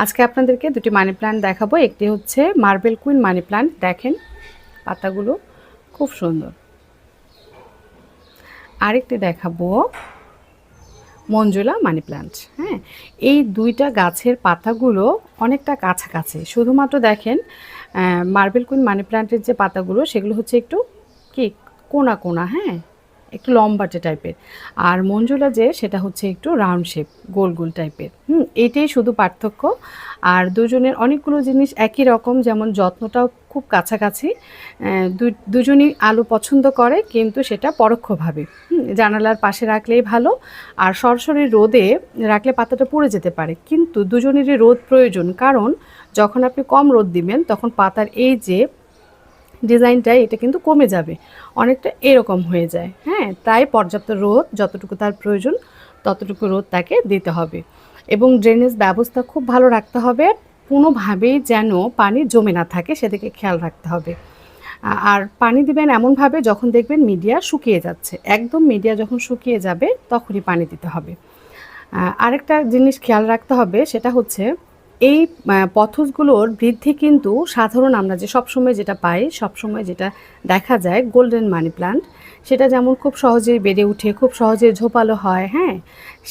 আজকে আপনাদেরকে দুটি মানি প্ল্যান্ট দেখাবো। একটি হচ্ছে মার্বেল কুইন মানি প্ল্যান্ট, দেখেন পাতাগুলো খুব সুন্দর। আরেকটি দেখাবো মঞ্জুলা মানি প্ল্যান্ট। হ্যাঁ, এই দুইটা গাছের পাতাগুলো অনেকটা কাছাকাছি, শুধুমাত্র দেখেন মার্বেল কুইন মানি প্ল্যান্টের যে পাতাগুলো সেগুলো হচ্ছে একটু কি কোনা কোনা, হ্যাঁ একটু লম্বাটে টাইপের, আর মঞ্জুলা যে সেটা হচ্ছে একটু রাউন্ড শেপ, গোল গোল টাইপের। এটাই শুধু পার্থক্য। আর দুজনের অনেকগুলো জিনিস একই রকম, যেমন যত্নটাও খুব কাছাকাছি। দুজনই আলো পছন্দ করে, কিন্তু সেটা পরোক্ষভাবে। জানালার পাশে রাখলেই ভালো, আর সরাসরি রোদে রাখলে পাতাটা পুড়ে যেতে পারে, কিন্তু দুজনেরই রোদ প্রয়োজন। কারণ যখন আপনি কম রোদ দিবেন তখন পাতার এই যে ডিজাইনটা এটা কিন্তু কমে যাবে, অনেকটা এরকম হয়ে যায়। হ্যাঁ, তাই পর্যাপ্ত রোদ যতটুকু তার প্রয়োজন ততটুকু রোদ তাকে দিতে হবে, এবং ড্রেনেজ ব্যবস্থা খুব ভালো রাখতে হবে। কোনোভাবেই যেন পানি জমে না থাকে সেদিকে খেয়াল রাখতে হবে। আর পানি দিবেন এমনভাবে যখন দেখবেন মিডিয়া শুকিয়ে যাচ্ছে, একদম মিডিয়া যখন শুকিয়ে যাবে তখনই পানি দিতে হবে। আরেকটা জিনিস খেয়াল রাখতে হবে, সেটা হচ্ছে এই পথসগুলোর বৃদ্ধি কিন্তু সাধারণ আমরা যে সবসময় যেটা পাই, সবসময় যেটা দেখা যায় গোল্ডেন মানি প্ল্যান্ট, সেটা যেমন খুব সহজেই বেড়ে উঠে, খুব সহজে ঝোপালো হয়, হ্যাঁ,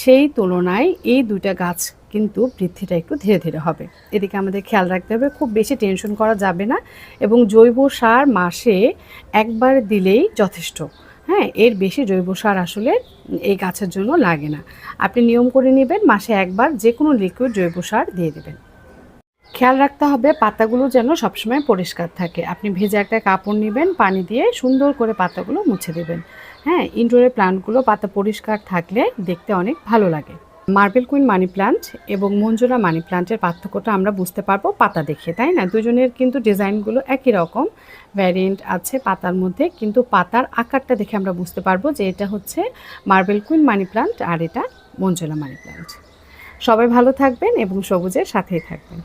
সেই তুলনায় এই দুইটা গাছ কিন্তু বৃদ্ধিটা একটু ধীরে ধীরে হবে। এদিকে আমাদের খেয়াল রাখতে হবে, খুব বেশি টেনশন করা যাবে না, এবং জৈব সার মাসে একবার দিলেই যথেষ্ট। হ্যাঁ, এর বেশি জৈব সার আসলে এই গাছের জন্য লাগে না। আপনি নিয়ম করে নেবেন, মাসে একবার যে কোনো লিকুইড জৈব সার দিয়ে দেবেন। খেয়াল রাখতে হবে পাতাগুলো যেন সবসময় পরিষ্কার থাকে। আপনি ভেজা একটা কাপড় নেবেন, পানি দিয়ে সুন্দর করে পাতাগুলো মুছে দেবেন। হ্যাঁ, ইনডোরের প্ল্যান্টগুলো পাতা পরিষ্কার থাকলে দেখতে অনেক ভালো লাগে। মার্বেল কুইন মানি প্ল্যান্ট এবং মঞ্জুলা মানি প্ল্যান্টের পার্থক্যটা আমরা বুঝতে পারবো পাতা দেখে, তাই না? দুজনের কিন্তু ডিজাইনগুলো একই রকম, ভ্যারিয়েন্ট আছে পাতার মধ্যে, কিন্তু পাতার আকারটা দেখে আমরা বুঝতে পারবো যে এটা হচ্ছে মার্বেল কুইন মানি প্ল্যান্ট আর এটা মঞ্জুলা মানি প্ল্যান্ট। সবাই ভালো থাকবেন এবং সবুজের সাথেই থাকবেন।